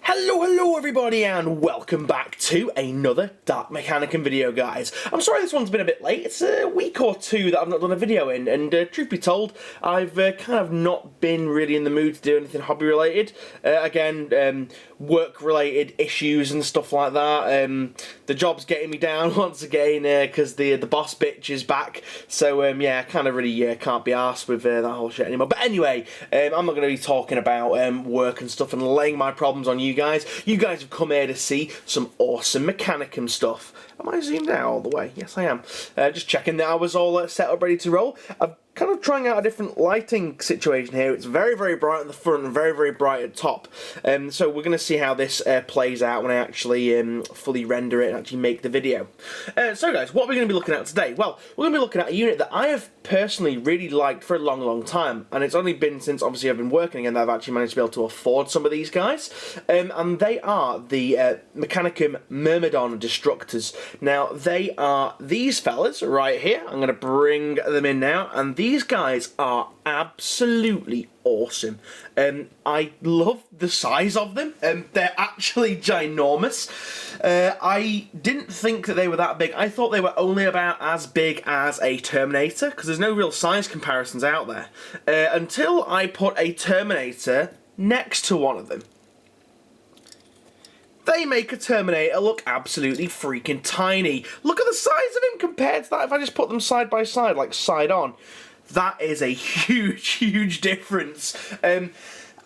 Hello everybody and welcome back to another Dark Mechanicus video, guys. I'm sorry this one's been a bit late. It's a week or two that I've not done a video in, and truth be told, I've kind of not been really in the mood to do anything hobby related. Work related issues and stuff like that. The job's getting me down once again because the boss bitch is back. So yeah, I kind of really can't be arsed with that whole shit anymore. But anyway, I'm not going to be talking about work and stuff and laying my problems on you guys. You guys have come here to see some awesome Mechanicum stuff. Am I zoomed out all the way? Yes, I am. Just checking that I was all set up, ready to roll. I'm kind of trying out a different lighting situation here. It's very, very bright at the front and very, very bright at top. So we're going to see how this plays out when I actually fully render it and actually make the video. So guys, what are we going to be looking at today? Well, we're going to be looking at a unit that I have personally really liked for a long, long time. And it's only been since, obviously, I've been working and I've actually managed to be able to afford some of these guys. And they are the Mechanicum Myrmidon Destructors. Now, they are these fellas right here. I'm going to bring them in now. And these guys are absolutely awesome. I love the size of them. They're actually ginormous. I didn't think that they were that big. I thought they were only about as big as a Terminator, because there's no real size comparisons out there. Until I put a Terminator next to one of them. They make a Terminator look absolutely freaking tiny. Look at the size of him compared to that. If I just put them side by side, like side on, that is a huge, huge difference. I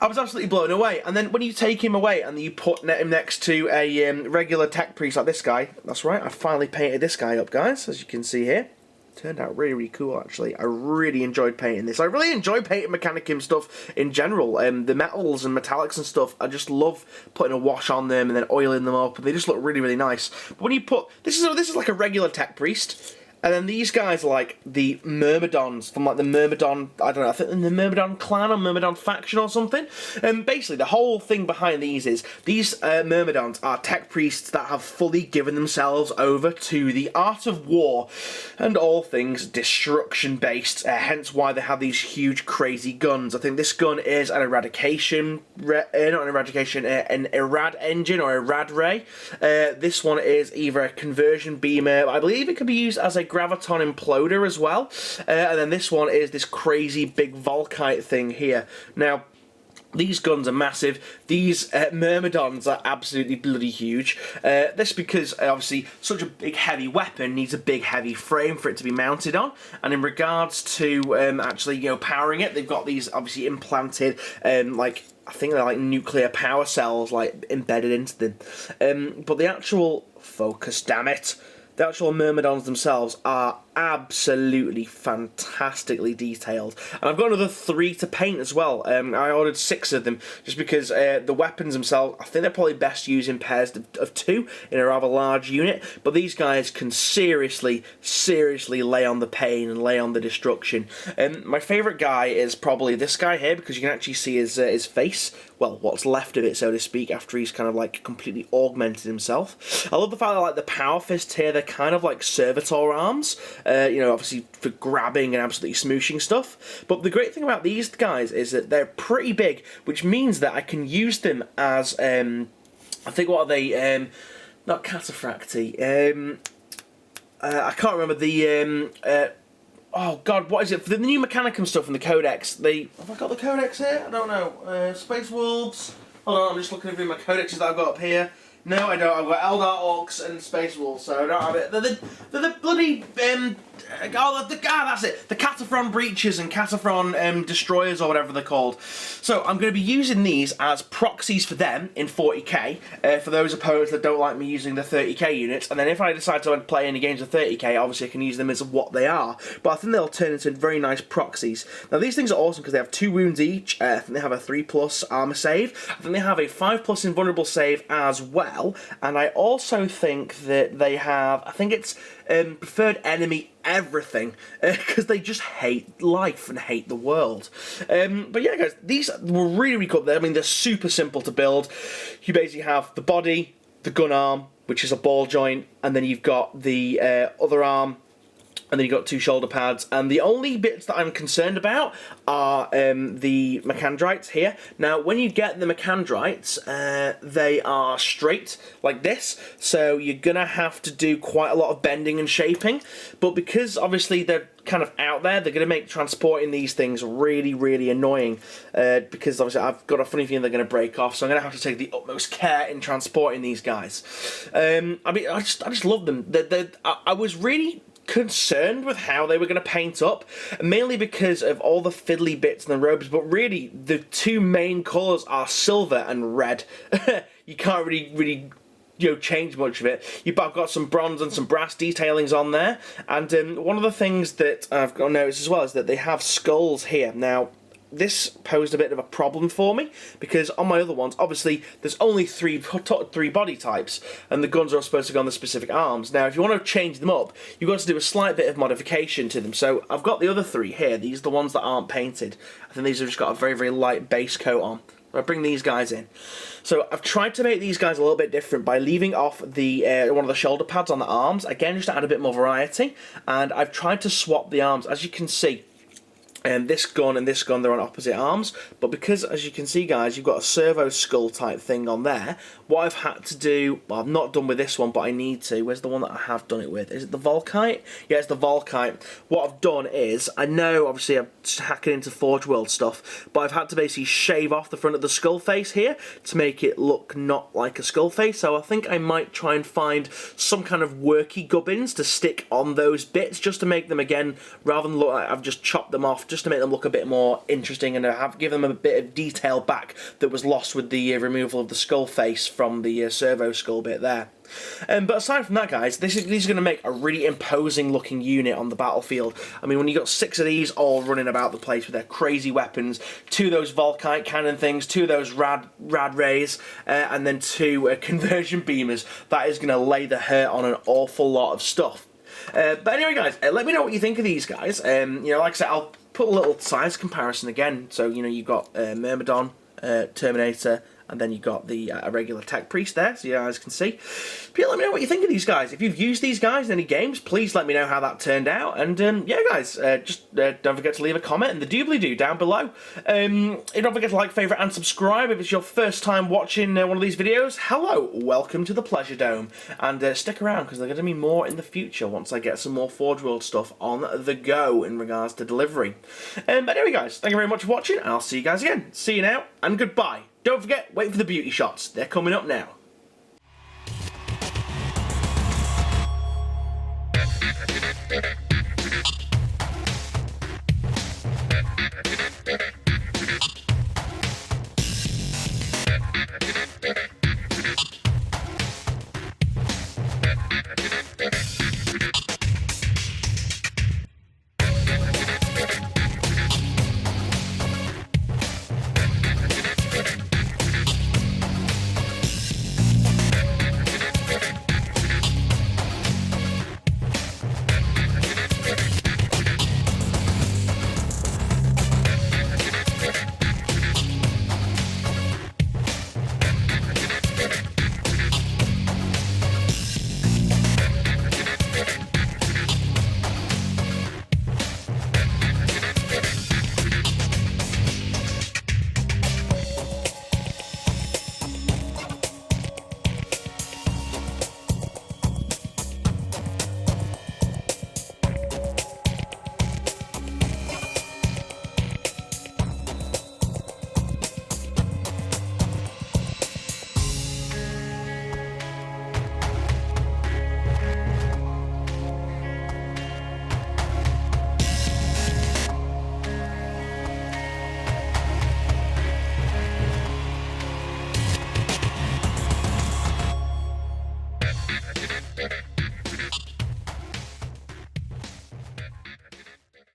was absolutely blown away. And then when you take him away and you put him next to a regular tech priest like this guy, that's right, I finally painted this guy up, guys, as you can see here. Turned out really, really cool, actually. I really enjoyed painting this. I really enjoy painting Mechanicum stuff in general. The metals and metallics and stuff, I just love putting a wash on them and then oiling them up. They just look really, really nice. But when you put... This is like a regular tech priest. And then these guys are like the Myrmidons from like the Myrmidon, I don't know, I think the Myrmidon clan or Myrmidon faction or something. And basically the whole thing behind these is these Myrmidons are tech priests that have fully given themselves over to the art of war and all things destruction based, hence why they have these huge crazy guns. I think this gun is an eradication, not an eradication, an Irad engine or a Irad ray. This one is either a conversion beamer, I believe it could be used as a graviton imploder as well, and then this one is this crazy big Volkite thing here. Now, these guns are massive. These Myrmidons are absolutely bloody huge. This because, obviously, such a big heavy weapon needs a big heavy frame for it to be mounted on. And in regards to actually, powering it, they've got these obviously implanted, like, I think they're like nuclear power cells, like, embedded into them. But the actual focus, damn it. The actual Myrmidons themselves are absolutely fantastically detailed. And I've got another 3 to paint as well. I ordered 6 of them just because the weapons themselves, I think they're probably best used in pairs of 2 in a rather large unit. But these guys can seriously, seriously lay on the pain and lay on the destruction. My favourite guy is probably this guy here because you can actually see his face. Well, what's left of it, so to speak, after he's kind of like completely augmented himself. I love the fact that like the power fists here, they're kind of like servitor arms. Obviously for grabbing and absolutely smooshing stuff. But the great thing about these guys is that they're pretty big, which means that I can use them as, I think, what are they, not cataphracti, I can't remember the, oh god, what is it? For the new Mechanicum stuff in the Codex, have I got the Codex here? I don't know. Space Wolves. Hold on, I'm just looking through my codexes that I've got up here. No, I don't. I've got Eldar Orcs and Space Wolves, so I don't have it. They're the bloody that's it. The Cataphron Breaches and Cataphron Destroyers or whatever they're called. So I'm going to be using these as proxies for them in 40k for those opponents that don't like me using the 30k units. And then if I decide to play any games of 30k, obviously I can use them as what they are. But I think they'll turn into very nice proxies. Now these things are awesome because they have 2 wounds each. I think they have a 3+ armor save. I think they have a 5+ invulnerable save as well. And I also think that they have, I think it's preferred enemy everything, because they just hate life and hate the world. But yeah, guys, these were really, really cool. I mean, they're super simple to build. You basically have the body, the gun arm, which is a ball joint, and then you've got the other arm, And then you've got 2 shoulder pads, and the only bits that I'm concerned about are the Mechanics here. Now, when you get the Mechanics, they are straight like this, so you're gonna have to do quite a lot of bending and shaping. But because obviously they're kind of out there, they're gonna make transporting these things really, really annoying. Because obviously I've got a funny feeling they're gonna break off, so I'm gonna have to take the utmost care in transporting these guys. I mean, I just love them. I was really concerned with how they were going to paint up, mainly because of all the fiddly bits in the robes, but really the 2 main colours are silver and red. You can't really change much of it. I've got some bronze and some brass detailings on there, and one of the things that I've got to notice as well is that they have skulls here. Now, this posed a bit of a problem for me, because on my other ones, obviously, there's only three body types, and the guns are supposed to go on the specific arms. Now, if you want to change them up, you've got to do a slight bit of modification to them. So, I've got the other 3 here. These are the ones that aren't painted. I think these have just got a very, very light base coat on. I bring these guys in. So I've tried to make these guys a little bit different by leaving off the one of the shoulder pads on the arms, again just to add a bit more variety, and I've tried to swap the arms. As you can see, this gun and this gun, they're on opposite arms, but because, as you can see guys, you've got a servo skull type thing on there, what I've had to do, well, I've not done with this one, but I need to. Where's the one that I have done it with? Is it the Volkite? Yeah, it's the Volkite. What I've done is, I know obviously I'm hacking into Forge World stuff, but I've had to basically shave off the front of the skull face here to make it look not like a skull face, so I think I might try and find some kind of worky gubbins to stick on those bits, just to make them, again, rather than look like I've just chopped them off, just to make them look a bit more interesting and give them a bit of detail back that was lost with the removal of the skull face from the servo skull bit there. But aside from that, guys, these are going to make a really imposing looking unit on the battlefield. I mean, when you got 6 of these all running about the place with their crazy weapons, 2 of those Volkite cannon things, 2 of those rad rays, and then 2 conversion beamers, that is going to lay the hurt on an awful lot of stuff. But anyway, guys, let me know what you think of these guys. Like I said, I'll put a little size comparison again. So, you've got Myrmidon, Terminator, and then you've got the regular Tech Priest there, so you guys can see. But let me know what you think of these guys. If you've used these guys in any games, please let me know how that turned out. And yeah, guys, just don't forget to leave a comment in the doobly-doo down below. Don't forget to like, favourite, and subscribe if it's your first time watching one of these videos. Hello, welcome to the Pleasure Dome. And stick around, because there's going to be more in the future once I get some more Forge World stuff on the go in regards to delivery. But anyway, guys, thank you very much for watching, and I'll see you guys again. See you now, and goodbye. Don't forget, wait for the beauty shots. They're coming up now.